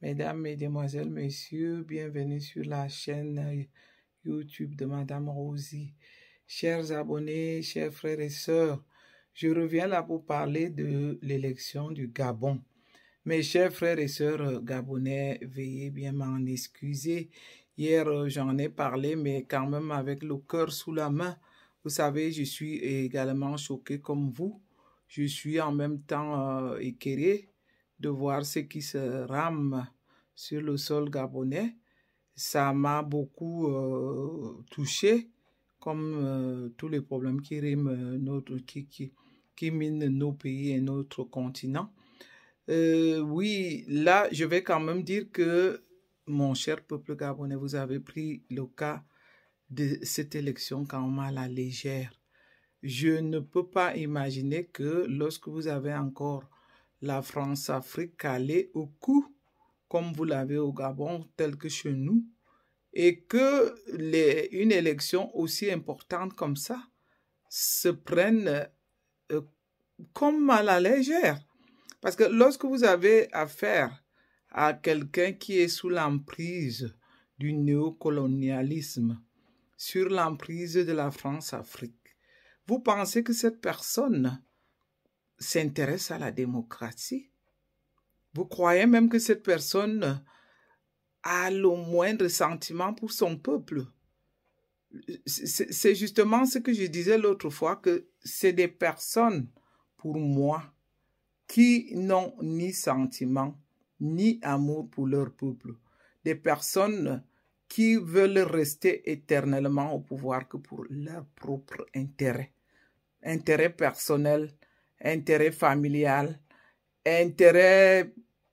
Mesdames, Mesdemoiselles, Messieurs, bienvenue sur la chaîne YouTube de Madame Rosie. Chers abonnés, chers frères et sœurs, je reviens là pour parler de l'élection du Gabon. Mes chers frères et sœurs gabonais, veuillez bien m'en excuser. Hier, j'en ai parlé, mais quand même avec le cœur sous la main. Vous savez, je suis également choqué comme vous. Je suis en même temps écœuré de voir ce qui se rame sur le sol gabonais. Ça m'a beaucoup touché, comme tous les problèmes qui riment qui minent nos pays et notre continent. Oui, là, je vais quand même dire que, mon cher peuple gabonais, vous avez pris le cas de cette élection quand même à la légère. Je ne peux pas imaginer que lorsque vous avez encore la France-Afrique calée au cou, comme vous l'avez au Gabon, tel que chez nous, et que une élection aussi importante comme ça se prenne comme à la légère. Parce que lorsque vous avez affaire à quelqu'un qui est sous l'emprise du néocolonialisme, sur l'emprise de la France-Afrique, vous pensez que cette personne s'intéresse à la démocratie? Vous croyez même que cette personne a le moindre sentiment pour son peuple? C'est justement ce que je disais l'autre fois, que c'est des personnes, pour moi, qui n'ont ni sentiment, ni amour pour leur peuple. Des personnes qui veulent rester éternellement au pouvoir que pour leur propre intérêt. Intérêt personnel, intérêt familial, intérêt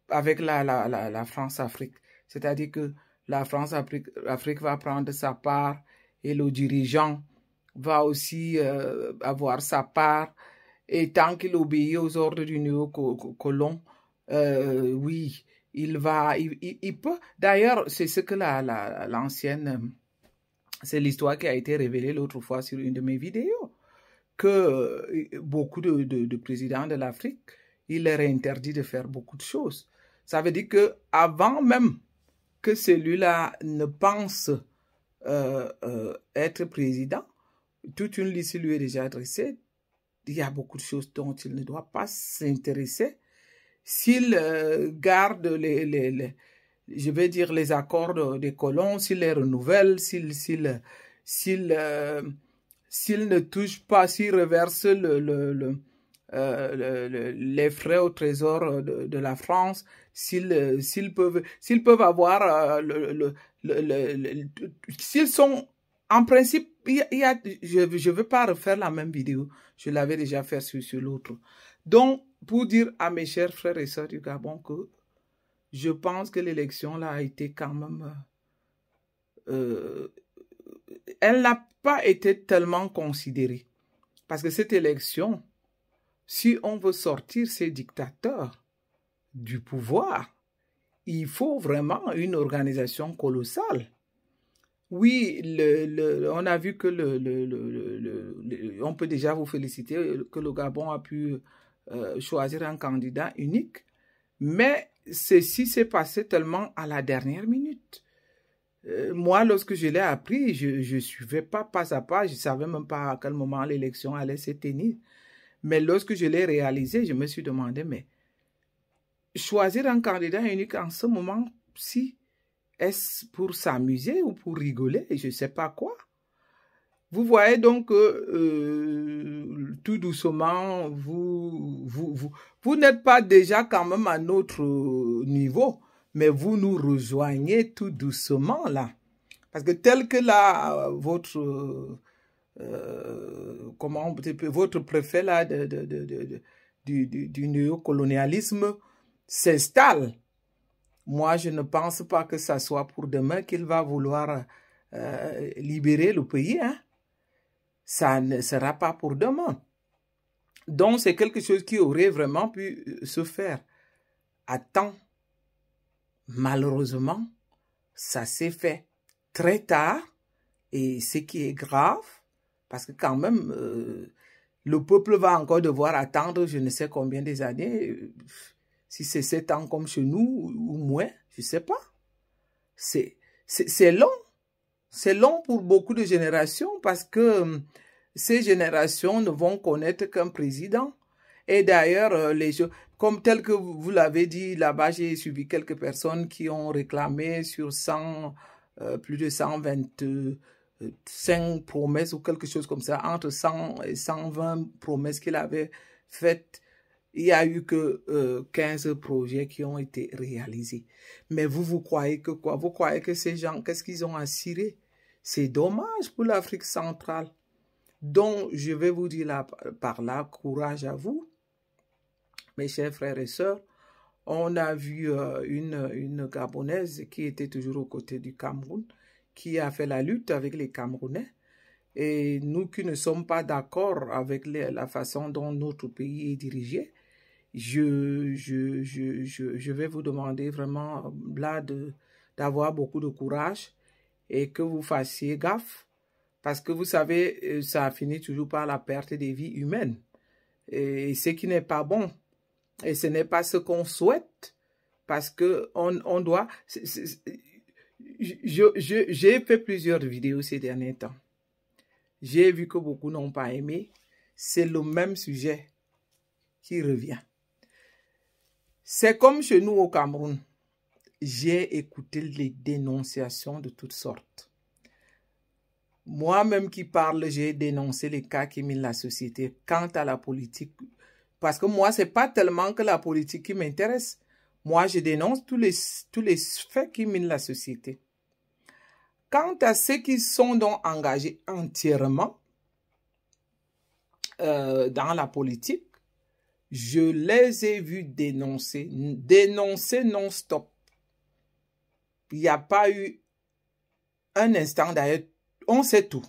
avec la France-Afrique. C'est-à-dire que la France-Afrique va prendre sa part et le dirigeant va aussi avoir sa part. Et tant qu'il obéit aux ordres du néocolon, oui, il peut. D'ailleurs, c'est ce que l'ancienne, c'est l'histoire qui a été révélée l'autre fois sur une de mes vidéos, que beaucoup de présidents de l'Afrique, il leur est interdit de faire beaucoup de choses. Ça veut dire que avant même que celui-là ne pense être président, toute une liste lui est déjà adressée. Il y a beaucoup de choses dont il ne doit pas s'intéresser. S'il garde je vais dire les accords des colons, s'il les renouvelle, s'il ne touche pas, s'il reverse les frais au trésor de la France, s'ils peuvent avoir s'ils sont en principe, je ne veux pas refaire la même vidéo, je l'avais déjà fait sur l'autre. Donc, pour dire à mes chers frères et sœurs du Gabon que je pense que l'élection là a été quand même elle n'a pas été tellement considérée. Parce que cette élection, si on veut sortir ces dictateurs du pouvoir, il faut vraiment une organisation colossale. Oui, on a vu que on peut déjà vous féliciter que le Gabon a pu choisir un candidat unique, mais ceci s'est passé tellement à la dernière minute. Moi, lorsque je l'ai appris, je ne suivais pas à pas, je ne savais même pas à quel moment l'élection allait se tenir. Mais lorsque je l'ai réalisé, je me suis demandé, mais choisir un candidat unique en ce moment-ci, est-ce pour s'amuser ou pour rigoler? Je ne sais pas quoi. Vous voyez donc que tout doucement, vous n'êtes pas déjà quand même à notre niveau, mais vous nous rejoignez tout doucement là. Parce que tel que là, votre préfet là du néocolonialisme s'installe, moi je ne pense pas que ça soit pour demain qu'il va vouloir libérer le pays, hein. Ça ne sera pas pour demain. Donc c'est quelque chose qui aurait vraiment pu se faire à temps. Malheureusement, ça s'est fait très tard, et ce qui est grave, parce que quand même, le peuple va encore devoir attendre je ne sais combien des années. Si c'est 7 ans comme chez nous ou moins, je ne sais pas. C'est long. C'est long pour beaucoup de générations parce que ces générations ne vont connaître qu'un président. Et d'ailleurs, les choses, comme tel que vous l'avez dit, là-bas, j'ai suivi quelques personnes qui ont réclamé sur 100, plus de 125 promesses ou quelque chose comme ça, entre 100 et 120 promesses qu'il avait faites. Il n'y a eu que 15 projets qui ont été réalisés. Mais vous croyez que quoi? Vous croyez que ces gens, qu'est-ce qu'ils ont à cirer? C'est dommage pour l'Afrique centrale. Donc, je vais vous dire là, par là, courage à vous, mes chers frères et sœurs. On a vu une Gabonaise qui était toujours aux côtés du Cameroun, qui a fait la lutte avec les Camerounais. Et nous qui ne sommes pas d'accord avec la façon dont notre pays est dirigé, je vais vous demander vraiment là d'avoir beaucoup de courage et que vous fassiez gaffe. Parce que vous savez, ça finit toujours par la perte des vies humaines. Et ce qui n'est pas bon. Et ce n'est pas ce qu'on souhaite. Parce que on doit... J'ai fait plusieurs vidéos ces derniers temps. J'ai vu que beaucoup n'ont pas aimé. C'est le même sujet qui revient. C'est comme chez nous au Cameroun. J'ai écouté les dénonciations de toutes sortes. Moi-même qui parle, j'ai dénoncé les cas qui minent la société. Quant à la politique, parce que moi, ce n'est pas tellement que la politique qui m'intéresse. Moi, je dénonce tous les faits qui minent la société. Quant à ceux qui sont donc engagés entièrement dans la politique, je les ai vus dénoncer non-stop. Il n'y a pas eu un instant d'ailleurs. On sait tout.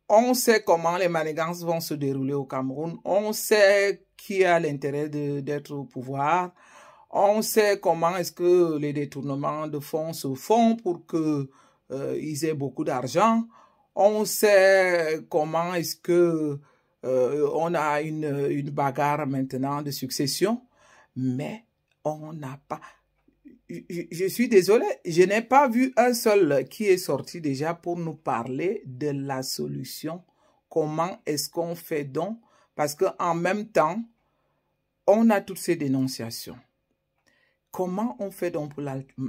On sait comment les manigances vont se dérouler au Cameroun. On sait qui a l'intérêt d'être au pouvoir. On sait comment est-ce que les détournements de fonds se font pour qu'ils aient beaucoup d'argent. On sait comment est-ce que on a une bagarre maintenant de succession. Mais on n'a pas... Je suis désolée, je n'ai pas vu un seul qui est sorti déjà pour nous parler de la solution. Comment est-ce qu'on fait donc? Parce qu'en même temps, on a toutes ces dénonciations. Comment on fait donc pour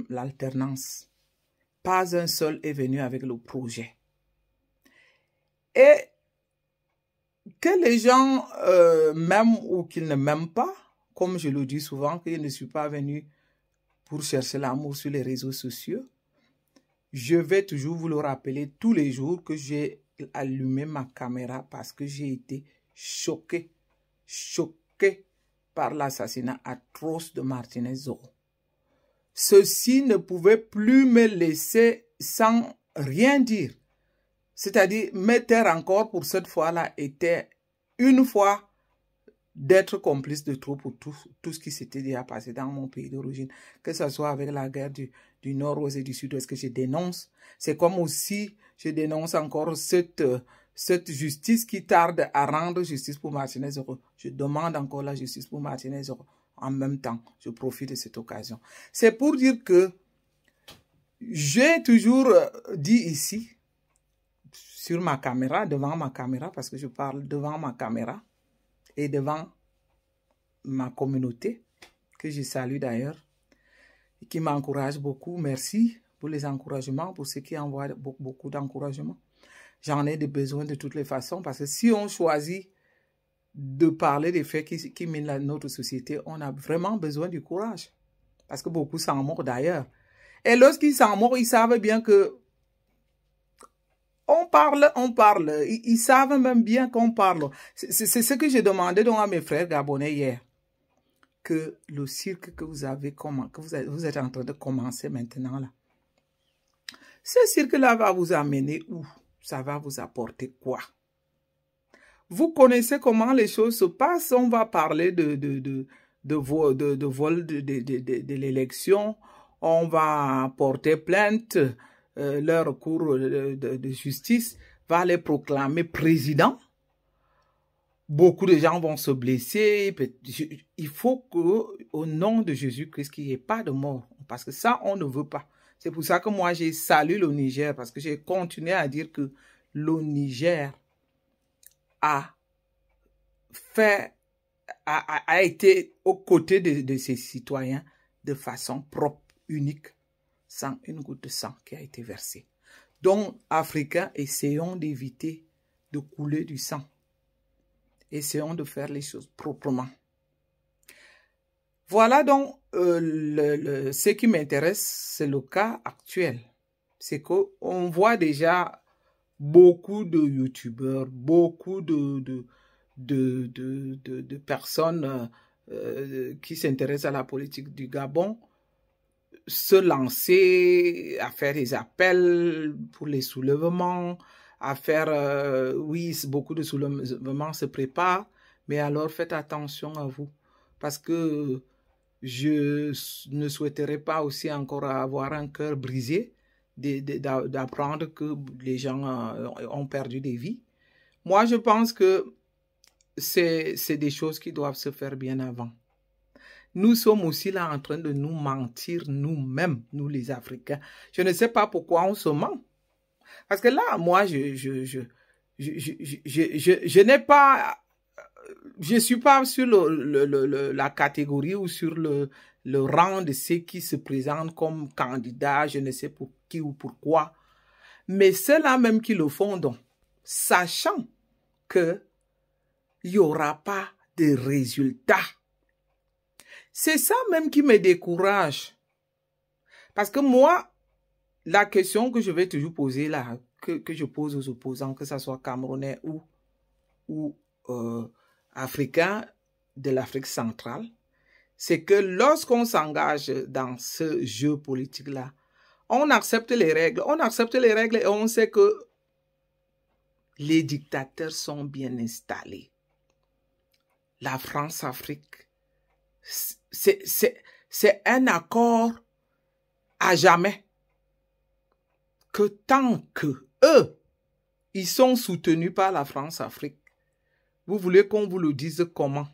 l'alternance? Pas un seul est venu avec le projet. Et que les gens m'aiment ou qu'ils ne m'aiment pas, comme je le dis souvent, que je ne suis pas venu pour chercher l'amour sur les réseaux sociaux, je vais toujours vous le rappeler tous les jours que j'ai allumé ma caméra parce que j'ai été choqué par l'assassinat atroce de Martinez Zoro. Ceci ne pouvait plus me laisser sans rien dire. C'est-à-dire, me taire encore pour cette fois-là était une fois d'être complice de trop pour tout ce qui s'était déjà passé dans mon pays d'origine, que ce soit avec la guerre du Nord-Ouest et du Sud-Ouest que je dénonce. C'est comme aussi, je dénonce encore cette justice qui tarde à rendre justice pour Martinez Zoro. Je demande encore la justice pour Martinez Zoro. En même temps, je profite de cette occasion. C'est pour dire que j'ai toujours dit ici, sur ma caméra, devant ma caméra, parce que je parle devant ma caméra, et devant ma communauté, que je salue d'ailleurs, et qui m'encourage beaucoup. Merci pour les encouragements, pour ceux qui envoient beaucoup d'encouragements. J'en ai besoin de toutes les façons, parce que si on choisit de parler des faits qui minent notre société, on a vraiment besoin du courage. Parce que beaucoup s'en moquent d'ailleurs. Et lorsqu'ils s'en moquent, ils savent bien que on parle. Ils savent même bien qu'on parle. C'est ce que j'ai demandé donc à mes frères gabonais hier. Que le cirque que vous êtes en train de commencer maintenant là. Ce cirque-là va vous amener où? Ça va vous apporter quoi? Vous connaissez comment les choses se passent. On va parler de vol de l'élection. On va porter plainte. Leur cour de justice va les proclamer président. beaucoup de gens vont se blesser. Il faut qu'au nom de Jésus-Christ, qu'il n'y ait pas de mort. Parce que ça, on ne veut pas. C'est pour ça que moi, j'ai salué le Niger, parce que j'ai continué à dire que le Niger a été aux côtés de ses citoyens de façon propre, unique, sans une goutte de sang qui a été versée. Donc, Africains, essayons d'éviter de couler du sang. Essayons de faire les choses proprement. Voilà donc ce qui m'intéresse, c'est le cas actuel. C'est qu'on voit déjà beaucoup de youtubeurs, beaucoup de personnes qui s'intéressent à la politique du Gabon se lancer à faire des appels pour les soulèvements, à faire, oui, beaucoup de soulèvements se préparent, mais alors faites attention à vous, parce que je ne souhaiterais pas aussi encore avoir un cœur brisé d'apprendre que les gens ont perdu des vies. Moi, je pense que c'est des choses qui doivent se faire bien avant. Nous sommes aussi là en train de nous mentir nous-mêmes, nous les Africains. Je ne sais pas pourquoi on se ment. Parce que là, moi, je n'ai pas... Je ne suis pas sur la catégorie ou sur le rang de ceux qui se présentent comme candidats, je ne sais pour qui ou pourquoi. Mais ceux-là même qui le font, donc, sachant qu'il n'y aura pas de résultats. C'est ça même qui me décourage. Parce que moi, la question que je vais toujours poser là, que je pose aux opposants, que ce soit camerounais ou africains de l'Afrique centrale, c'est que lorsqu'on s'engage dans ce jeu politique-là, on accepte les règles. On accepte les règles et on sait que les dictateurs sont bien installés. La France-Afrique, c'est un accord à jamais. Que tant que eux, ils sont soutenus par la France-Afrique, vous voulez qu'on vous le dise comment?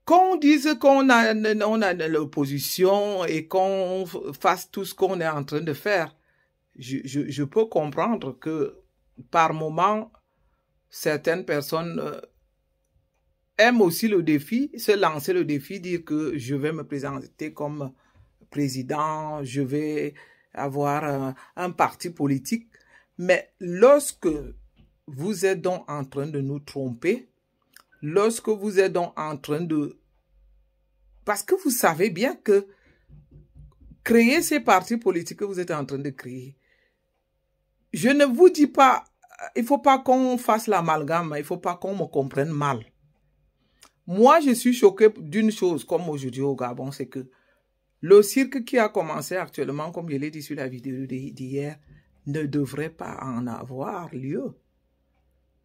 Qu'on dise qu'on a l'opposition et qu'on fasse tout ce qu'on est en train de faire, je peux comprendre que par moment, certaines personnes aiment aussi le défi, se lancer le défi, dire que je vais me présenter comme président, je vais avoir un parti politique. Mais lorsque vous êtes donc en train de nous tromper, lorsque vous êtes donc en train de... Parce que vous savez bien que créer ces partis politiques que vous êtes en train de créer, je ne vous dis pas, il ne faut pas qu'on fasse l'amalgame, il ne faut pas qu'on me comprenne mal. Moi, je suis choqué d'une chose, comme aujourd'hui au Gabon, c'est que le cirque qui a commencé actuellement, comme je l'ai dit sur la vidéo d'hier, ne devrait pas en avoir lieu.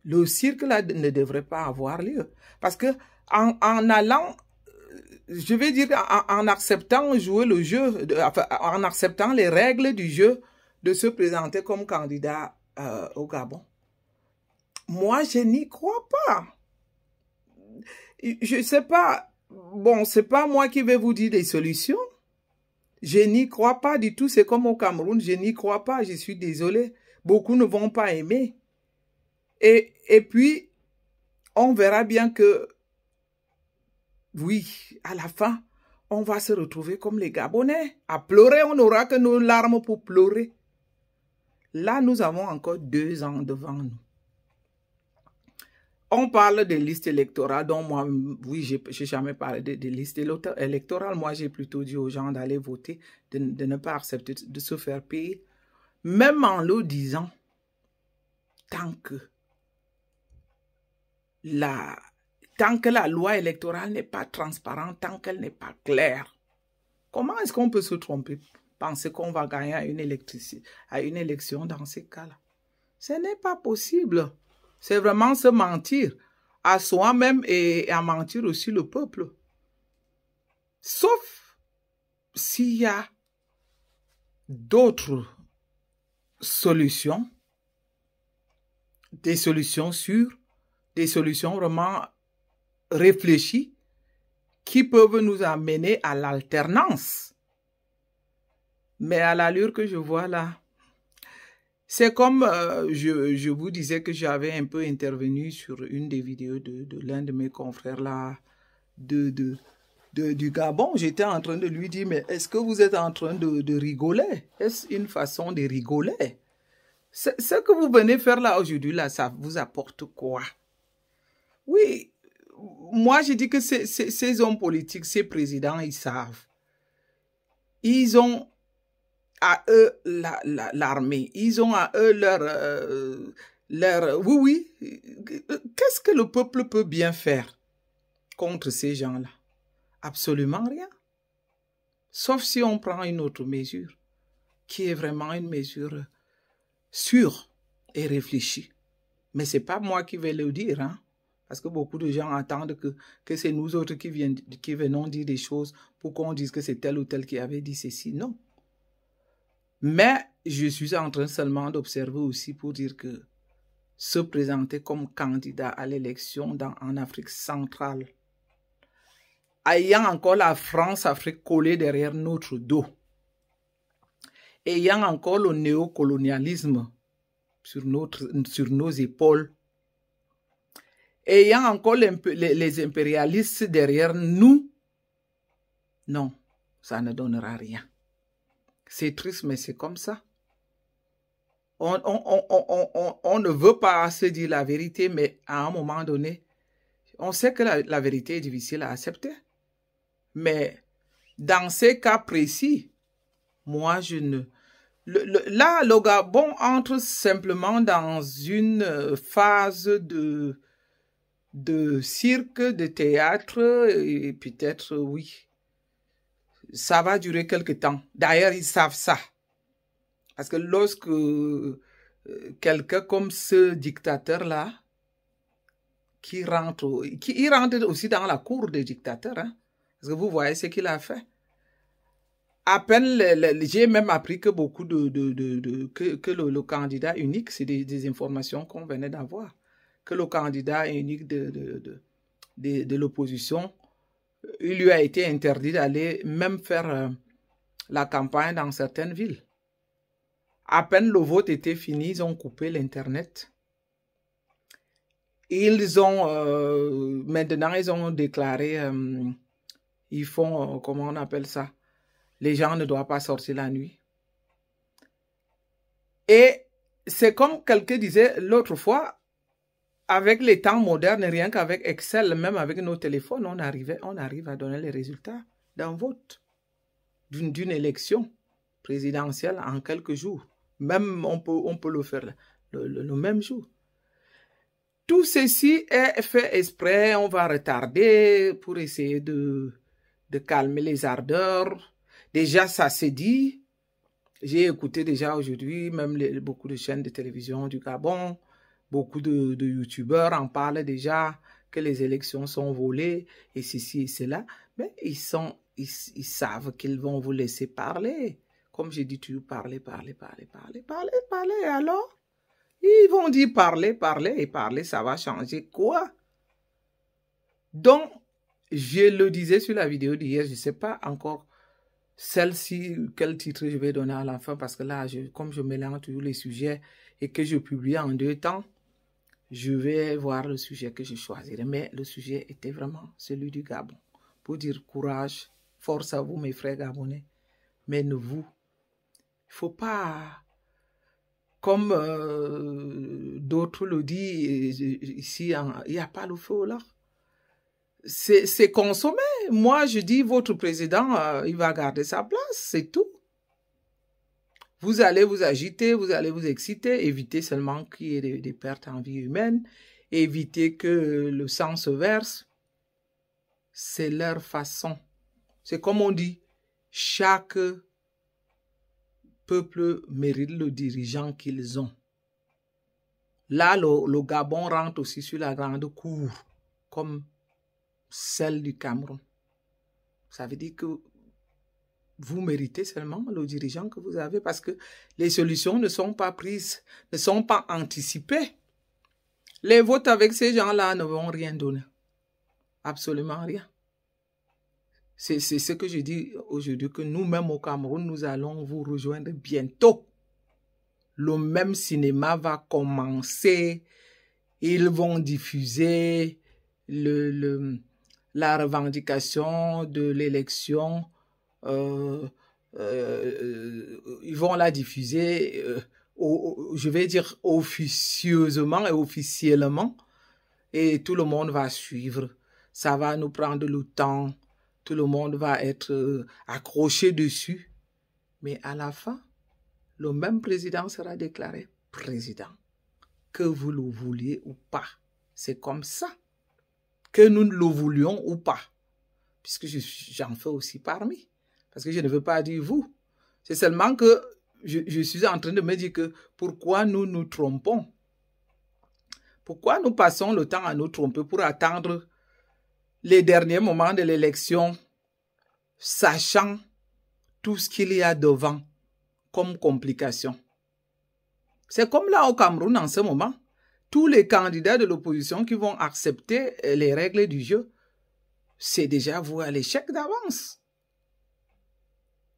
Le cirque là ne devrait pas avoir lieu. Parce que en allant, je vais dire, en acceptant jouer le jeu, en acceptant les règles du jeu, de se présenter comme candidat au Gabon, moi, je n'y crois pas. Je ne sais pas, bon, c'est pas moi qui vais vous dire des solutions. Je n'y crois pas du tout. C'est comme au Cameroun, je n'y crois pas. Je suis désolé. Beaucoup ne vont pas aimer. Et puis, on verra bien que, oui, à la fin, on va se retrouver comme les Gabonais. À pleurer, on n'aura que nos larmes pour pleurer. Là, nous avons encore 2 ans devant nous. On parle des listes électorales, dont moi, oui, je n'ai jamais parlé de listes électorales. Moi, j'ai plutôt dit aux gens d'aller voter, de ne pas accepter de se faire payer. Même en le disant, tant que la loi électorale n'est pas transparente, tant qu'elle n'est pas claire, comment est-ce qu'on peut se tromper, penser qu'on va gagner à une élection dans ces cas-là? Ce n'est pas possible. C'est vraiment se mentir à soi-même et à mentir aussi le peuple. Sauf s'il y a d'autres solutions, des solutions sûres, des solutions vraiment réfléchies qui peuvent nous amener à l'alternance. Mais à l'allure que je vois là, c'est comme je vous disais que j'avais un peu intervenu sur une des vidéos de l'un de mes confrères là, du Gabon. J'étais en train de lui dire, mais est-ce que vous êtes en train de rigoler? Est-ce une façon de rigoler? Ce que vous venez faire là aujourd'hui, là, ça vous apporte quoi? Oui, moi je dis que ces hommes politiques, ces présidents, ils savent. Ils ont à eux l'armée. Ils ont à eux leur... Oui, oui. Qu'est-ce que le peuple peut bien faire contre ces gens-là? Absolument rien. Sauf si on prend une autre mesure, qui est vraiment une mesure sûre et réfléchie. Mais ce n'est pas moi qui vais le dire, hein? Parce que beaucoup de gens attendent que c'est nous autres qui venons dire des choses pour qu'on dise que c'est tel ou tel qui avait dit ceci. Non. Mais je suis en train seulement d'observer aussi pour dire que se présenter comme candidat à l'élection en Afrique centrale, ayant encore la France-Afrique collée derrière notre dos, ayant encore le néocolonialisme sur nos épaules, ayant encore les impérialistes derrière nous, non, ça ne donnera rien. C'est triste, mais c'est comme ça. On ne veut pas se dire la vérité, mais à un moment donné, on sait que la vérité est difficile à accepter. Mais dans ces cas précis, moi, je ne... Là, le Gabon entre simplement dans une phase de cirque, de théâtre, et peut-être, oui, ça va durer quelque temps. D'ailleurs, ils savent ça. Parce que lorsque quelqu'un comme ce dictateur-là, il rentre aussi dans la cour des dictateurs, hein, parce que vous voyez ce qu'il a fait. À peine, j'ai même appris que beaucoup que le candidat unique, c'est des informations qu'on venait d'avoir, que le candidat unique de l'opposition, il lui a été interdit d'aller même faire la campagne dans certaines villes. À peine le vote était fini, ils ont coupé l'Internet. Ils ont, maintenant, ils ont déclaré, ils font, comment on appelle ça? Les gens ne doivent pas sortir la nuit. Et c'est comme quelqu'un disait l'autre fois, avec les temps modernes, rien qu'avec Excel, même avec nos téléphones, on arrive à donner les résultats d'un vote, d'une élection présidentielle en quelques jours. Même on peut le faire le même jour. Tout ceci est fait exprès, on va retarder pour essayer de calmer les ardeurs. Déjà, ça s'est dit. J'ai écouté déjà aujourd'hui, même beaucoup de chaînes de télévision du Gabon, beaucoup de youtubeurs en parlent déjà, que les élections sont volées, et ceci et cela. Mais ils savent qu'ils vont vous laisser parler. Comme j'ai dit, tu parler, alors ils vont dire parler, et parler, ça va changer quoi? Donc, je le disais sur la vidéo d'hier, je ne sais pas encore celle-ci, quel titre je vais donner à la fin, parce que là, comme je mélange toujours les sujets et que je publie en 2 temps, je vais voir le sujet que je choisirai. Mais le sujet était vraiment celui du Gabon. Pour dire courage, force à vous mes frères gabonais, mais ne vous, il ne faut pas, comme d'autres le disent, ici, il n'y a pas le feu au lard. C'est consommé. Moi, je dis, votre président, il va garder sa place, c'est tout. Vous allez vous agiter, vous allez vous exciter, évitez seulement qu'il y ait des pertes en vie humaine, évitez que le sang se verse. C'est leur façon. C'est comme on dit, chaque peuple mérite le dirigeant qu'ils ont. Là, le Gabon rentre aussi sur la grande cour, comme celle du Cameroun. Ça veut dire que vous méritez seulement le dirigeant que vous avez parce que les solutions ne sont pas prises, ne sont pas anticipées. Les votes avec ces gens-là ne vont rien donner. Absolument rien. C'est ce que je dis aujourd'hui, que nous-mêmes au Cameroun, nous allons vous rejoindre bientôt. Le même cinéma va commencer. Ils vont diffuser la revendication de l'élection. Ils vont la diffuser, je vais dire officieusement et officiellement. Et tout le monde va suivre. Ça va nous prendre le temps. Tout le monde va être accroché dessus. Mais à la fin, le même président sera déclaré président. Que vous le vouliez ou pas. C'est comme ça. Que nous le voulions ou pas. Puisque j'en fais aussi parmi. Parce que je ne veux pas dire vous. C'est seulement que je suis en train de me dire que pourquoi nous nous trompons. Pourquoi nous passons le temps à nous tromper pour attendre les derniers moments de l'élection, sachant tout ce qu'il y a devant comme complication. C'est comme là au Cameroun en ce moment. Tous les candidats de l'opposition qui vont accepter les règles du jeu, c'est déjà voué à l'échec d'avance.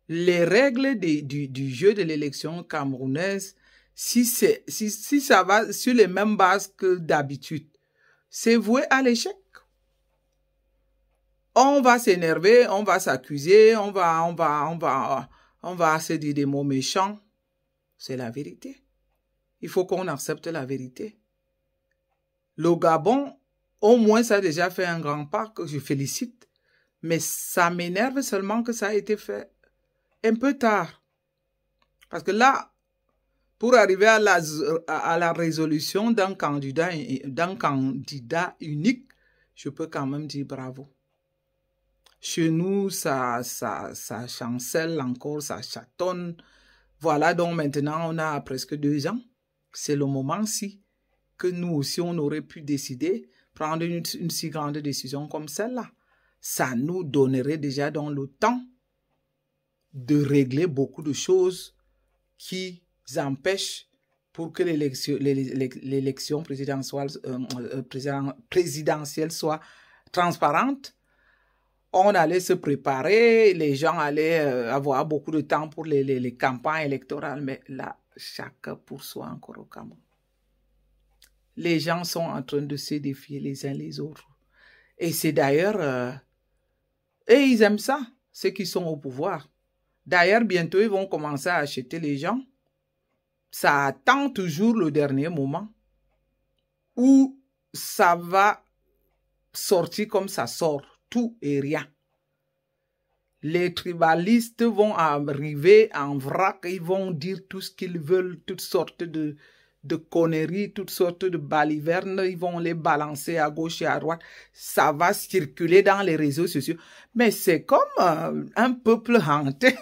Les règles du jeu de l'élection camerounaise, si ça va sur les mêmes bases que d'habitude, c'est voué à l'échec. On va s'énerver, on va s'accuser, on va se dire des mots méchants. C'est la vérité. Il faut qu'on accepte la vérité. Le Gabon, au moins, ça a déjà fait un grand pas que je félicite. Mais ça m'énerve seulement que ça a été fait un peu tard. Parce que là, pour arriver à la résolution d'un candidat unique, je peux quand même dire bravo. Chez nous, ça chancelle encore, ça chatonne. Voilà, donc maintenant, on a presque 2 ans. C'est le moment-ci que nous aussi, on aurait pu décider, prendre une si grande décision comme celle-là. Ça nous donnerait déjà dans le temps de régler beaucoup de choses qui empêchent pour que l'élection présidentielle soit transparente. On allait se préparer, les gens allaient avoir beaucoup de temps pour les campagnes électorales, mais là, chacun pour soi encore au Cameroun. Les gens sont en train de se défier les uns les autres. Et c'est d'ailleurs... et ils aiment ça, ceux qui sont au pouvoir. D'ailleurs, bientôt, ils vont commencer à acheter les gens. Ça attend toujours le dernier moment où ça va sortir comme ça sort. Tout et rien. Les tribalistes vont arriver en vrac, ils vont dire tout ce qu'ils veulent, toutes sortes de conneries, toutes sortes de balivernes, ils vont les balancer à gauche et à droite. Ça va circuler dans les réseaux sociaux. Mais c'est comme un peuple hanté.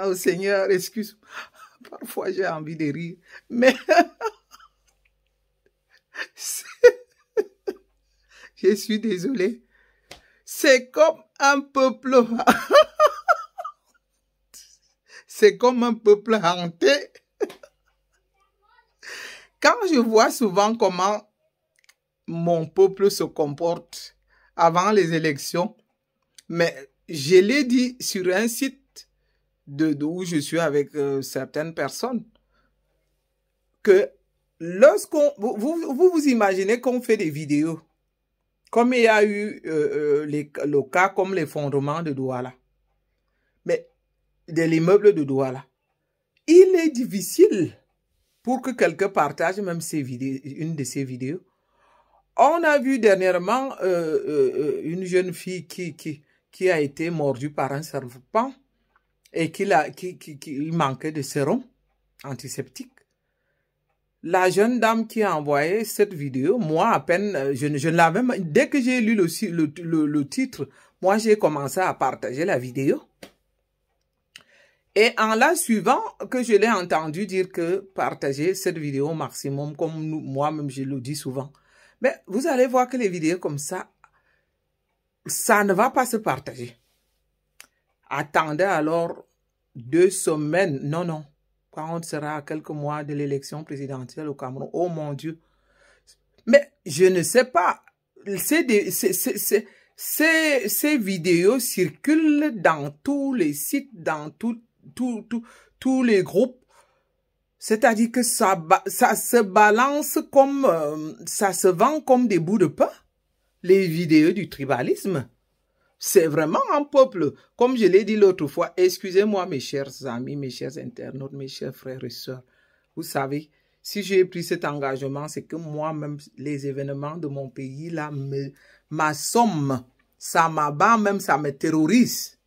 Oh Seigneur, excuse-moi. Parfois j'ai envie de rire. Mais je suis désolée. C'est comme un peuple. C'est comme un peuple hanté. Quand je vois souvent comment mon peuple se comporte avant les élections, mais je l'ai dit sur un site où je suis avec certaines personnes, que lorsqu'on... Vous imaginez qu'on fait des vidéos, comme il y a eu le cas comme l'effondrement de Douala, mais de l'immeuble de Douala. Il est difficile pour que quelqu'un partage même une de ces vidéos. On a vu dernièrement une jeune fille qui a été mordue par un serpent et qui manquait de sérum antiseptique. La jeune dame qui a envoyé cette vidéo, moi à peine, je ne l'avais même... Dès que j'ai lu le titre, moi j'ai commencé à partager la vidéo. Et en la suivant, que je l'ai entendu dire que partager cette vidéo au maximum, comme moi-même je le dis souvent. Mais vous allez voir que les vidéos comme ça, ça ne va pas se partager. Attendez alors 2 semaines, non. Quand on sera à quelques mois de l'élection présidentielle au Cameroun, oh mon Dieu, Mais je ne sais pas. Ces vidéos circulent dans tous les sites, dans tous les groupes. C'est-à-dire que ça se balance comme, ça se vend comme des bouts de pain. Les vidéos du tribalisme. C'est vraiment un peuple. Comme je l'ai dit l'autre fois, excusez-moi mes chers amis, mes chers internautes, mes chers frères et sœurs. Vous savez, si j'ai pris cet engagement, c'est que moi-même, les événements de mon pays, là, m'assomment. Ça m'abat, même ça me terrorise.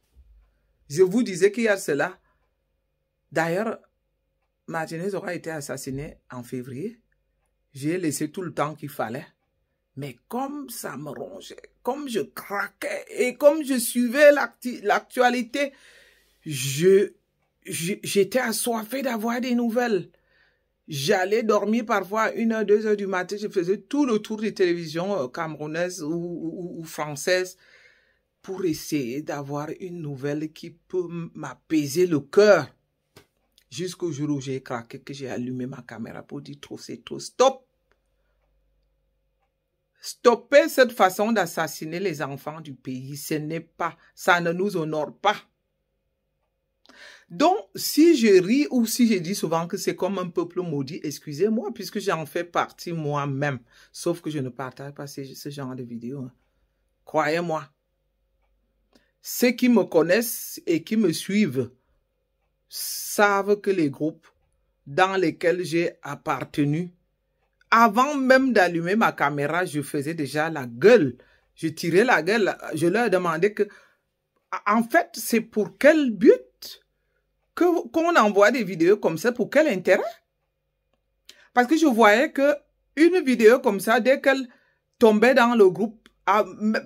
Je vous disais qu'il y a cela. D'ailleurs, Martinez aura été assassiné en février. J'ai laissé tout le temps qu'il fallait. Mais comme ça me rongeait, comme je craquais et comme je suivais l'actualité, j'étais assoiffé d'avoir des nouvelles. J'allais dormir parfois à 1h, 2h du matin. Je faisais tout le tour des télévisions camerounaises ou françaises pour essayer d'avoir une nouvelle qui peut m'apaiser le cœur. Jusqu'au jour où j'ai craqué, que j'ai allumé ma caméra pour dire trop, c'est trop, stop! Stoppez cette façon d'assassiner les enfants du pays. Ce n'est pas, ça ne nous honore pas. Donc, si je ris ou si je dis souvent que c'est comme un peuple maudit, excusez-moi, puisque j'en fais partie moi-même. Sauf que je ne partage pas ce genre de vidéos. Hein. Croyez-moi. Ceux qui me connaissent et qui me suivent savent que les groupes dans lesquels j'ai appartenu, avant même d'allumer ma caméra, je faisais déjà la gueule. Je tirais la gueule. Je leur demandais que, en fait, c'est pour quel but qu'on envoie des vidéos comme ça, pour quel intérêt? Parce que je voyais que une vidéo comme ça, dès qu'elle tombait dans le groupe,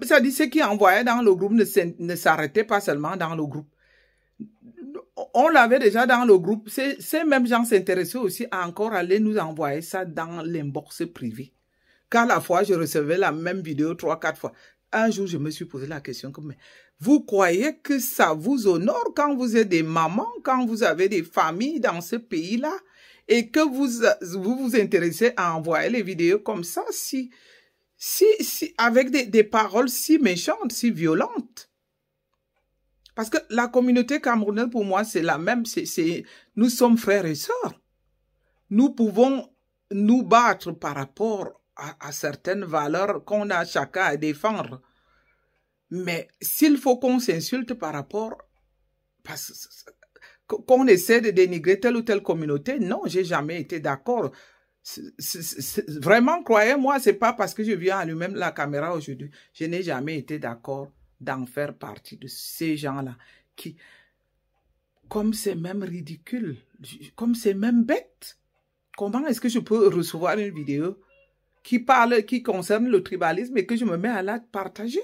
ça dit ceux qui envoyaient dans le groupe ne s'arrêtaient pas seulement dans le groupe. On l'avait déjà dans le groupe. Ces mêmes gens s'intéressaient aussi à encore aller nous envoyer ça dans l'inbox privé. Qu'à la fois, je recevais la même vidéo 3, 4 fois. Un jour, je me suis posé la question comme, mais vous croyez que ça vous honore quand vous êtes des mamans, quand vous avez des familles dans ce pays-là, et que vous intéressez à envoyer les vidéos comme ça, avec des paroles si méchantes, si violentes? Parce que la communauté camerounaise, pour moi, c'est la même. Nous sommes frères et sœurs. Nous pouvons nous battre par rapport à certaines valeurs qu'on a chacun à défendre. Mais s'il faut qu'on s'insulte par rapport, qu'on essaie de dénigrer telle ou telle communauté, non, j'ai jamais été d'accord. Vraiment, croyez-moi, c'est pas parce que je viens allumer la caméra aujourd'hui. Je n'ai jamais été d'accord d'en faire partie de ces gens-là qui, comme c'est même ridicule, comme c'est même bête, comment est-ce que je peux recevoir une vidéo qui concerne le tribalisme et que je me mets à la partager?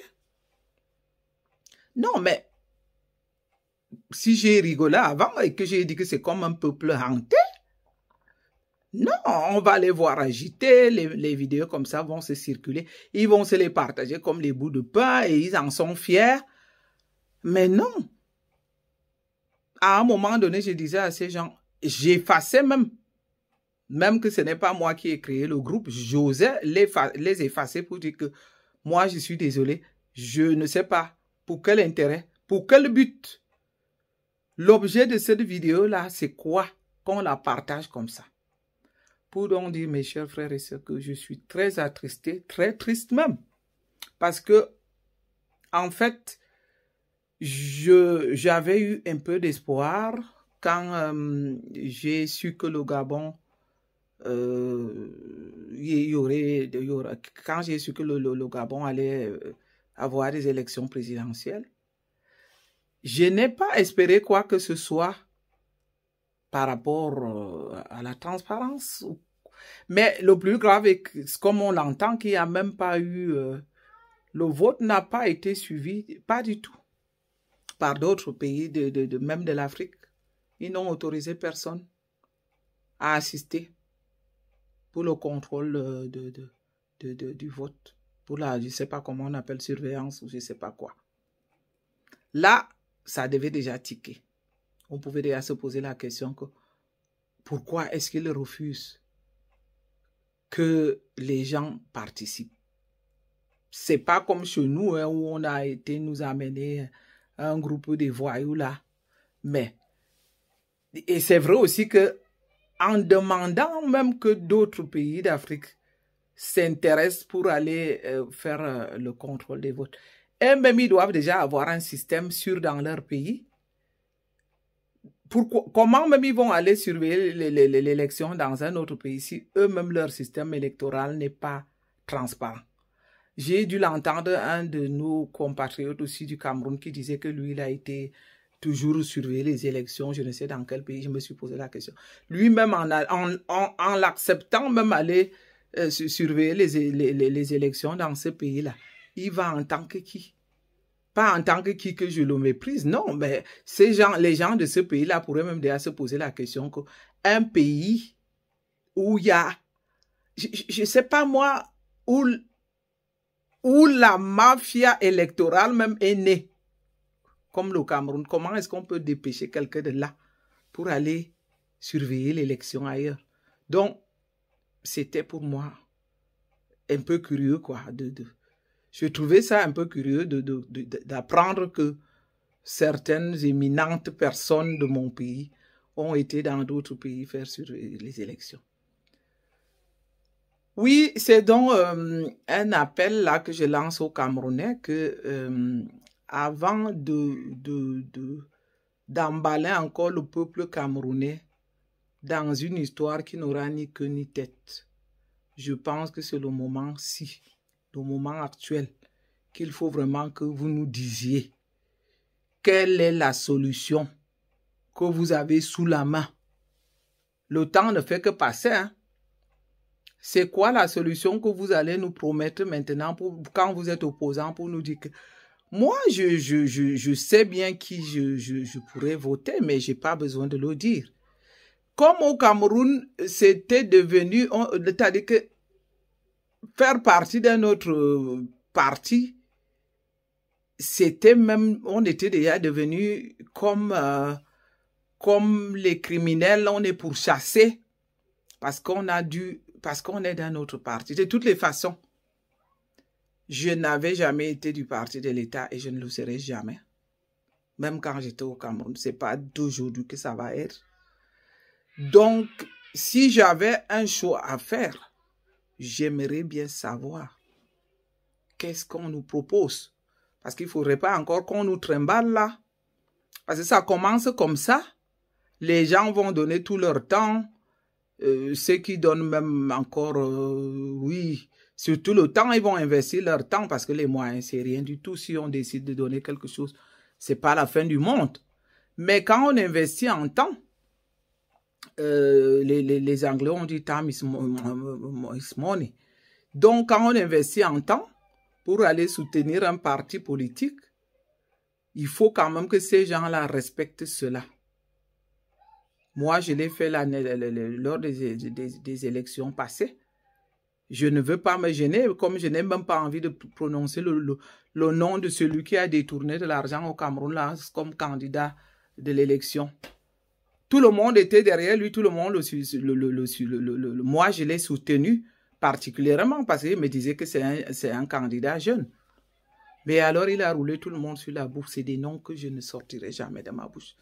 Non, mais si j'ai rigolé avant et que j'ai dit que c'est comme un peuple hanté, non, on va les voir agiter, les vidéos comme ça vont se circuler, ils vont se les partager comme les bouts de pain et ils en sont fiers. Mais non. À un moment donné, je disais à ces gens, j'effaçais même que ce n'est pas moi qui ai créé le groupe, j'osais les effacer pour dire que moi, je suis désolé, je ne sais pas pour quel intérêt, pour quel but. L'objet de cette vidéo-là, c'est quoi qu'on la partage comme ça? Pour donc dire, mes chers frères et sœurs, que je suis très attristé, très triste même. Parce que, en fait, j'avais eu un peu d'espoir quand j'ai su que le Gabon, quand j'ai su que le Gabon allait avoir des élections présidentielles. Je n'ai pas espéré quoi que ce soit par rapport à la transparence. Mais le plus grave est que, comme on l'entend, qu'il n'y a même pas eu... le vote n'a pas été suivi, pas du tout, par d'autres pays, même de l'Afrique. Ils n'ont autorisé personne à assister pour le contrôle du vote. Pour la, je ne sais pas comment on appelle, surveillance ou je ne sais pas quoi. Là, ça devait déjà tiquer. On pouvait déjà se poser la question que pourquoi est-ce qu'ils refusent que les gens participent. C'est pas comme chez nous hein, où on a été nous amener un groupe de voyous là. Mais, et c'est vrai aussi que en demandant même que d'autres pays d'Afrique s'intéressent pour aller faire le contrôle des votes, et même ils doivent déjà avoir un système sûr dans leur pays. Comment même ils vont aller surveiller l'élection dans un autre pays si eux-mêmes leur système électoral n'est pas transparent? J'ai dû l'entendre, un de nos compatriotes aussi du Cameroun qui disait que lui, il a été toujours surveiller les élections, je ne sais dans quel pays, je me suis posé la question. Lui-même, en l'acceptant, même aller surveiller les élections dans ce pays-là, il va en tant que qui? Pas en tant que qui que je le méprise, non, mais les gens de ce pays-là pourraient même déjà se poser la question qu'un pays où il y a, je ne sais pas moi, où la mafia électorale même est née, comme le Cameroun, comment est-ce qu'on peut dépêcher quelqu'un de là pour aller surveiller l'élection ailleurs? Donc, c'était pour moi un peu curieux, quoi. Je trouvais ça un peu curieux d'apprendre que certaines éminentes personnes de mon pays ont été dans d'autres pays faire surveiller les élections. Oui, c'est donc un appel là que je lance aux Camerounais que avant d'emballer encore le peuple camerounais dans une histoire qui n'aura ni queue ni tête, je pense que c'est le moment-ci, le moment actuel, qu'il faut vraiment que vous nous disiez quelle est la solution que vous avez sous la main. Le temps ne fait que passer, hein? C'est quoi la solution que vous allez nous promettre maintenant quand vous êtes opposant pour nous dire que moi, je sais bien qui je pourrais voter, mais je n'ai pas besoin de le dire. Comme au Cameroun, c'était devenu, c'est-à-dire que faire partie d'un autre parti, c'était même, on était déjà devenu comme les criminels, on est pourchassés parce qu'on est d'un autre parti. De toutes les façons, je n'avais jamais été du parti de l'État et je ne le serai jamais. Même quand j'étais au Cameroun, ce n'est pas d'aujourd'hui que ça va être. Donc, si j'avais un choix à faire, j'aimerais bien savoir qu'est-ce qu'on nous propose. Parce qu'il ne faudrait pas encore qu'on nous trimballe là. Parce que ça commence comme ça. Les gens vont donner tout leur temps. Ceux qui donnent même encore, oui, surtout le temps, ils vont investir leur temps parce que les moyens, c'est rien du tout. Si on décide de donner quelque chose, ce n'est pas la fin du monde. Mais quand on investit en temps, les Anglais ont dit time is money. Donc, quand on investit en temps pour aller soutenir un parti politique, il faut quand même que ces gens-là respectent cela. Moi, je l'ai fait lors des élections passées. Je ne veux pas me gêner, comme je n'ai même pas envie de prononcer le nom de celui qui a détourné de l'argent au Cameroun là, comme candidat de l'élection. Tout le monde était derrière lui, tout le monde moi, je l'ai soutenu particulièrement parce qu'il me disait que c'est un candidat jeune. Mais alors, il a roulé tout le monde sur la bouche. C'est des noms que je ne sortirai jamais de ma bouche.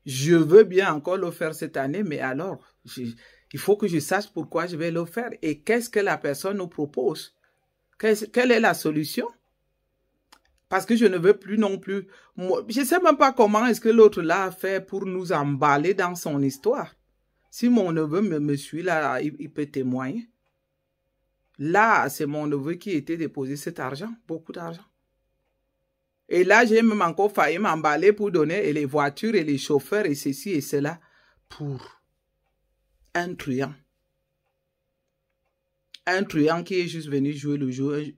Je veux bien encore le faire cette année, mais alors, il faut que je sache pourquoi je vais le faire et qu'est-ce que la personne nous propose. Quelle est la solution? Parce que je ne veux plus non plus... Je ne sais même pas comment est-ce que l'autre là a fait pour nous emballer dans son histoire. Si mon neveu me suit là, il peut témoigner. Là, c'est mon neveu qui était déposé cet argent, beaucoup d'argent. Et là, j'ai même encore failli m'emballer pour donner les voitures et les chauffeurs et ceci et cela pour un truand. Un truand qui est juste venu jouer le jeu.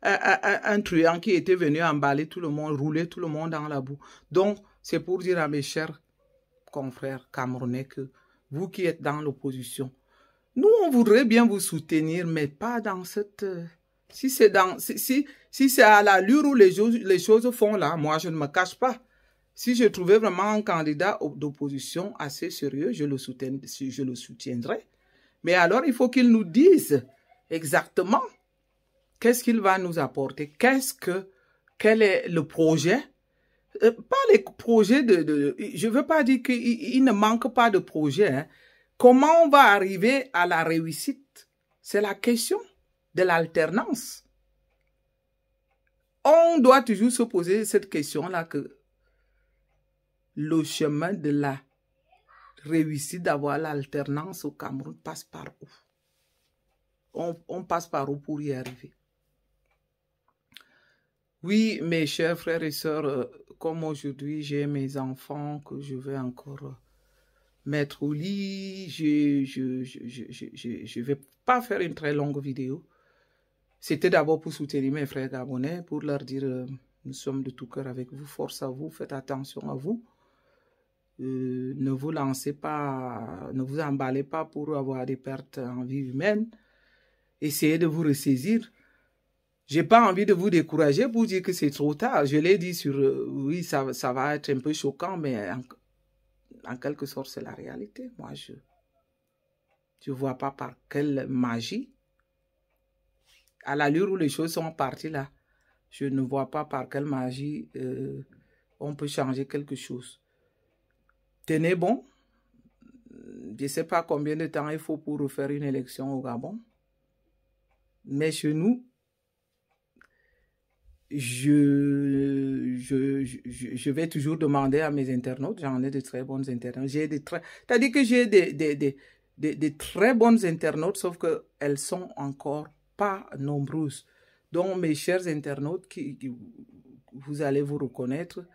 Un truand qui était venu emballer tout le monde, rouler tout le monde dans la boue. Donc, c'est pour dire à mes chers confrères camerounais que vous qui êtes dans l'opposition, nous, on voudrait bien vous soutenir, mais pas dans cette... Si c'est à l'allure où les choses font là, moi, je ne me cache pas. Si je trouvais vraiment un candidat d'opposition assez sérieux, je le soutiendrais. Mais alors, il faut qu'il nous dise exactement qu'est-ce qu'il va nous apporter, quel est le projet. Pas les projets je veux pas dire qu'il ne manque pas de projets. Hein. Comment on va arriver à la réussite? C'est la question de l'alternance. On doit toujours se poser cette question-là, que le chemin de la réussite d'avoir l'alternance au Cameroun passe par où? On passe par où pour y arriver? Oui, mes chers frères et sœurs, comme aujourd'hui j'ai mes enfants que je vais encore mettre au lit, je vais pas faire une très longue vidéo. C'était d'abord pour soutenir mes frères gabonais, pour leur dire nous sommes de tout cœur avec vous, force à vous, faites attention à vous. Ne vous lancez pas, ne vous emballez pas pour avoir des pertes en vie humaine. Essayez de vous ressaisir. J'ai pas envie de vous décourager pour dire que c'est trop tard. Je l'ai dit sur... oui, ça va être un peu choquant, mais en quelque sorte, c'est la réalité. Moi, je vois pas par quelle magie, à l'allure où les choses sont parties là, je ne vois pas par quelle magie on peut changer quelque chose. Tenez bon. Je ne sais pas combien de temps il faut pour refaire une élection au Gabon. Mais chez nous, je vais toujours demander à mes internautes, j'en ai de très bonnes internautes, c'est-à-dire que j'ai des très bonnes internautes, sauf qu'elles sont encore pas nombreuses. Donc mes chers internautes, vous allez vous reconnaître.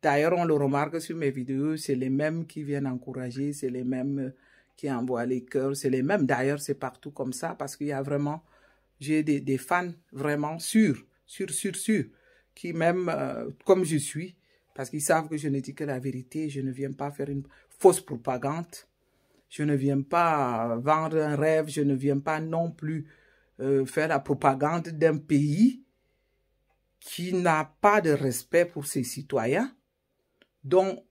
D'ailleurs, on le remarque sur mes vidéos, c'est les mêmes qui viennent encourager, c'est les mêmes qui envoient les cœurs, c'est les mêmes. D'ailleurs, c'est partout comme ça, parce qu'il y a vraiment, j'ai des fans vraiment sûrs, qui même, comme je suis, parce qu'ils savent que je ne dis que la vérité, je ne viens pas faire une fausse propagande, je ne viens pas vendre un rêve, je ne viens pas non plus faire la propagande d'un pays qui n'a pas de respect pour ses citoyens. Donc,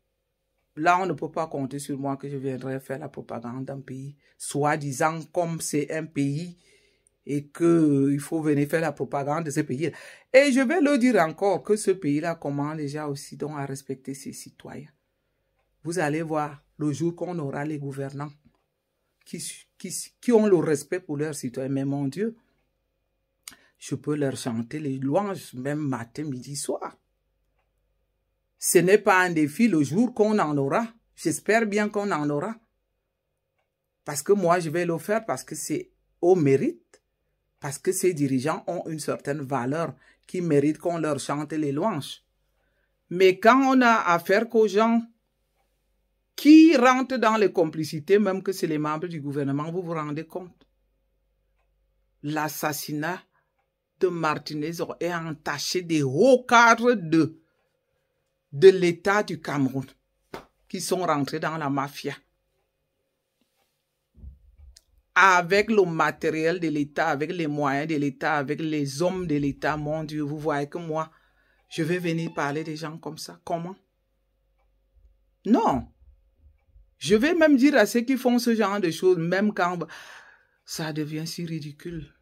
là, on ne peut pas compter sur moi que je viendrai faire la propagande d'un pays, soi-disant comme c'est un pays et qu'il faut venir faire la propagande de ce pays. Et je vais le dire encore que ce pays-là commence déjà aussi donc à respecter ses citoyens. Vous allez voir le jour qu'on aura les gouvernants qui ont le respect pour leurs citoyens. Mais mon Dieu, je peux leur chanter les louanges même matin, midi, soir. Ce n'est pas un défi le jour qu'on en aura. J'espère bien qu'on en aura. Parce que moi, je vais le faire parce que c'est au mérite. Parce que ces dirigeants ont une certaine valeur qui mérite qu'on leur chante les louanges. Mais quand on a affaire qu'aux gens qui rentrent dans les complicités, même que c'est les membres du gouvernement, vous vous rendez compte? L'assassinat de Martinez est entaché des hauts cadres de l'État du Cameroun qui sont rentrés dans la mafia. Avec le matériel de l'État, avec les moyens de l'État, avec les hommes de l'État, mon Dieu, vous voyez que moi, je vais venir parler des gens comme ça. Comment? Non. Je vais même dire à ceux qui font ce genre de choses, même quand ça devient si ridicule,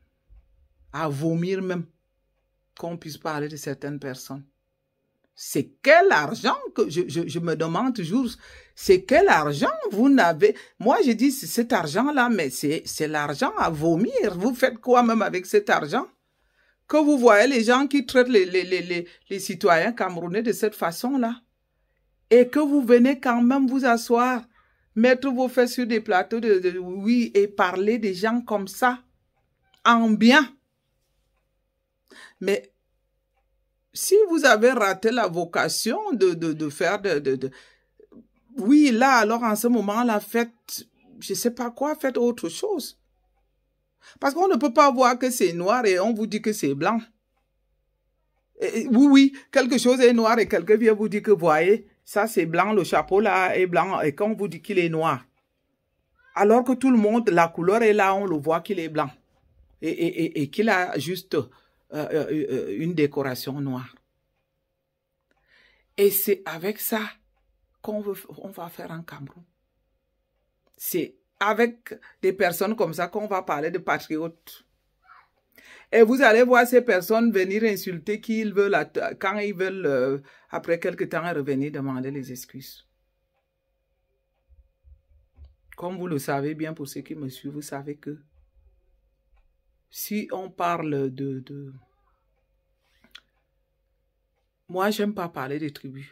à vomir même, qu'on puisse parler de certaines personnes. C'est quel argent que je me demande toujours, c'est quel argent vous n'avez? Moi, je dis, cet argent-là, mais c'est l'argent à vomir. Vous faites quoi même avec cet argent? Que vous voyez les gens qui traitent les citoyens camerounais de cette façon-là. Et que vous venez quand même vous asseoir, mettre vos fesses sur des plateaux oui, et parler des gens comme ça, en bien. Mais si vous avez raté la vocation de faire oui, là, alors en ce moment-là, faites, je ne sais pas quoi, faites autre chose. Parce qu'on ne peut pas voir que c'est noir et on vous dit que c'est blanc. Oui, quelque chose est noir et quelqu'un vient vous dire que, voyez, ça c'est blanc, le chapeau là est blanc et qu'on vous dit qu'il est noir. Alors que tout le monde, la couleur est là, on le voit qu'il est blanc. Et qu'il a juste une décoration noire. Et c'est avec ça qu'on va faire en Cameroun. C'est avec des personnes comme ça qu'on va parler de patriotes. Et vous allez voir ces personnes venir insulter qui ils veulent, quand ils veulent, après quelque temps, revenir demander les excuses. Comme vous le savez bien, pour ceux qui me suivent, vous savez que si on parle de... Moi, j'aime pas parler des tribus.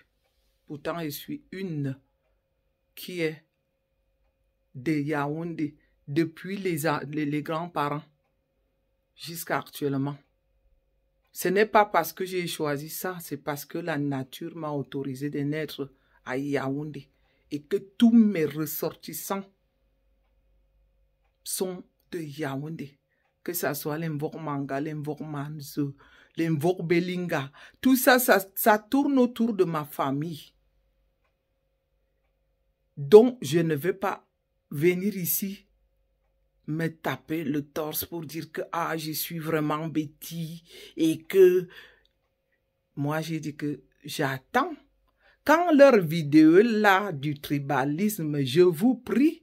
Pourtant, je suis une qui est de Yaoundé depuis les grands-parents jusqu'à actuellement. Ce n'est pas parce que j'ai choisi ça, c'est parce que la nature m'a autorisé de naître à Yaoundé et que tous mes ressortissants sont de Yaoundé. Que ce soit les Mvok Manga, les Mvok Manzo, les Mvok Belinga, tout ça, ça tourne autour de ma famille. Donc, je ne vais pas venir ici me taper le torse pour dire que je suis vraiment bêtise et que moi, j'ai dit que j'attends. Quand leur vidéo là du tribalisme, je vous prie,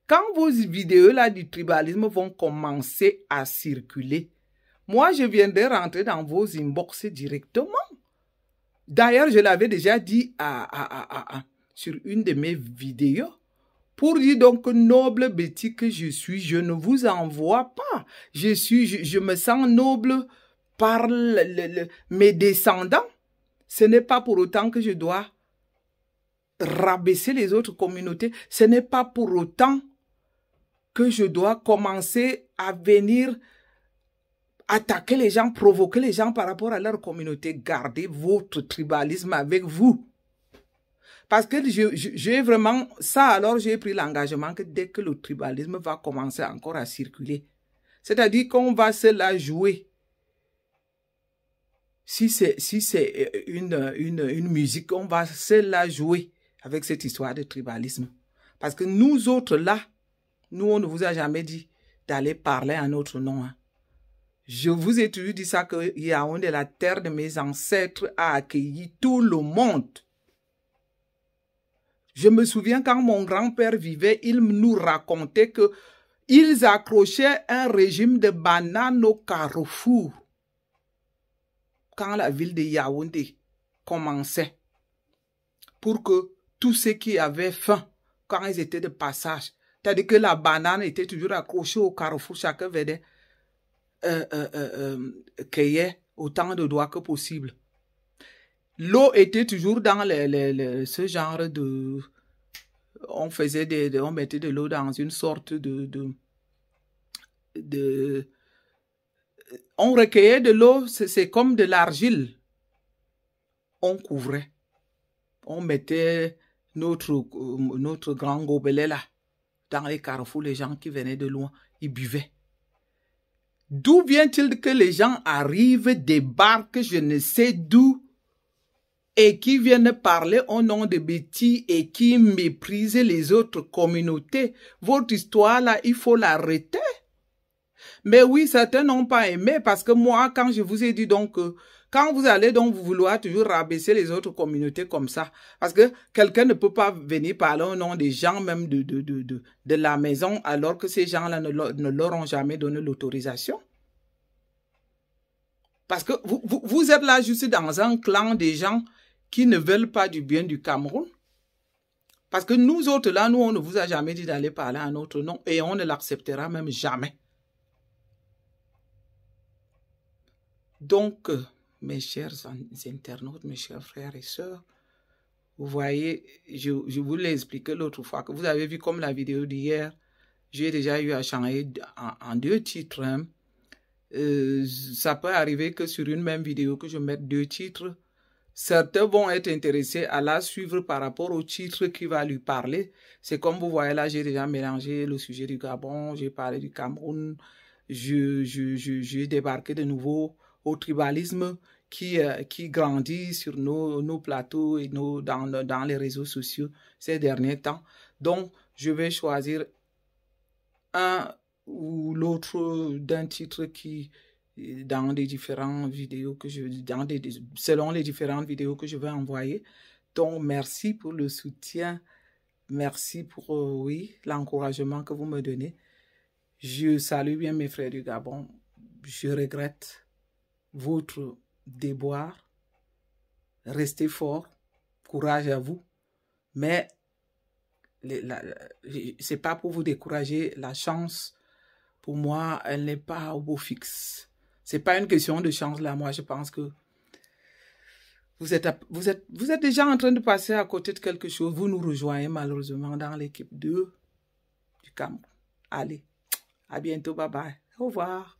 quand vos vidéos là du tribalisme vont commencer à circuler, moi, je viendrai rentrer dans vos inbox directement. D'ailleurs, je l'avais déjà dit sur une de mes vidéos. Pour dire donc, noble bêtise que je suis, je ne vous envoie pas. Je me sens noble par mes descendants. Ce n'est pas pour autant que je dois rabaisser les autres communautés. Ce n'est pas pour autant que je dois commencer à venir attaquer les gens, provoquer les gens par rapport à leur communauté. Gardez votre tribalisme avec vous. Parce que j'ai vraiment ça, alors j'ai pris l'engagement que dès que le tribalisme va commencer encore à circuler, c'est-à-dire qu'on va se la jouer. Si c'est une musique, on va se la jouer avec cette histoire de tribalisme. Parce que nous autres là, nous on ne vous a jamais dit d'aller parler en notre nom. Hein. Je vous ai toujours dit ça, que Yaoundé, la terre de mes ancêtres, a accueilli tout le monde. Je me souviens quand mon grand-père vivait, il nous racontait que ils accrochaient un régime de bananes au carrefour quand la ville de Yaoundé commençait, pour que tous ceux qui avaient faim, quand ils étaient de passage, c'est-à-dire que la banane était toujours accrochée au carrefour, chacun venait cueillir autant de doigts que possible. L'eau était toujours dans ce genre de... On faisait on mettait de l'eau dans une sorte on recueillait de l'eau, c'est comme de l'argile. On couvrait. On mettait notre grand gobelet là, dans les carrefours, les gens qui venaient de loin, ils buvaient. D'où vient-il que les gens arrivent, débarquent, je ne sais d'où, et qui viennent parler au nom de Betty et qui méprisent les autres communautés? Votre histoire là, il faut l'arrêter. Mais oui, certains n'ont pas aimé parce que moi, quand je vous ai dit donc, quand vous allez donc vouloir toujours rabaisser les autres communautés comme ça, parce que quelqu'un ne peut pas venir parler au nom des gens même de la maison alors que ces gens-là ne leur ont jamais donné l'autorisation. Parce que vous êtes là juste dans un clan des gens qui ne veulent pas du bien du Cameroun. Parce que nous autres là, nous on ne vous a jamais dit d'aller parler à notre nom et on ne l'acceptera même jamais. Donc, mes chers internautes, mes chers frères et sœurs, vous voyez, je vous l'ai expliqué l'autre fois, que vous avez vu comme la vidéo d'hier, j'ai déjà eu à changer en 2 titres. Hein. Ça peut arriver que sur une même vidéo que je mette 2 titres, certains vont être intéressés à la suivre par rapport au titre qui va lui parler. C'est comme vous voyez là, j'ai déjà mélangé le sujet du Gabon, j'ai parlé du Cameroun, j'ai débarqué de nouveau au tribalisme qui grandit sur nos plateaux et dans les réseaux sociaux ces derniers temps. Donc, je vais choisir un ou l'autre d'un titre qui, dans des différentes vidéos que selon les différentes vidéos que je vais envoyer. Donc, merci pour le soutien merci pour oui, l'encouragement que vous me donnez. Je salue bien mes frères du Gabon. Je regrette votre déboire. Restez fort. Courage à vous. Mais c'est pas pour vous décourager. La chance, pour moi, elle n'est pas au beau fixe. C'est pas une question de chance là. Moi, je pense que vous êtes déjà en train de passer à côté de quelque chose. Vous nous rejoignez malheureusement dans l'équipe 2 du Cameroun. Allez, à bientôt. Bye bye. Au revoir.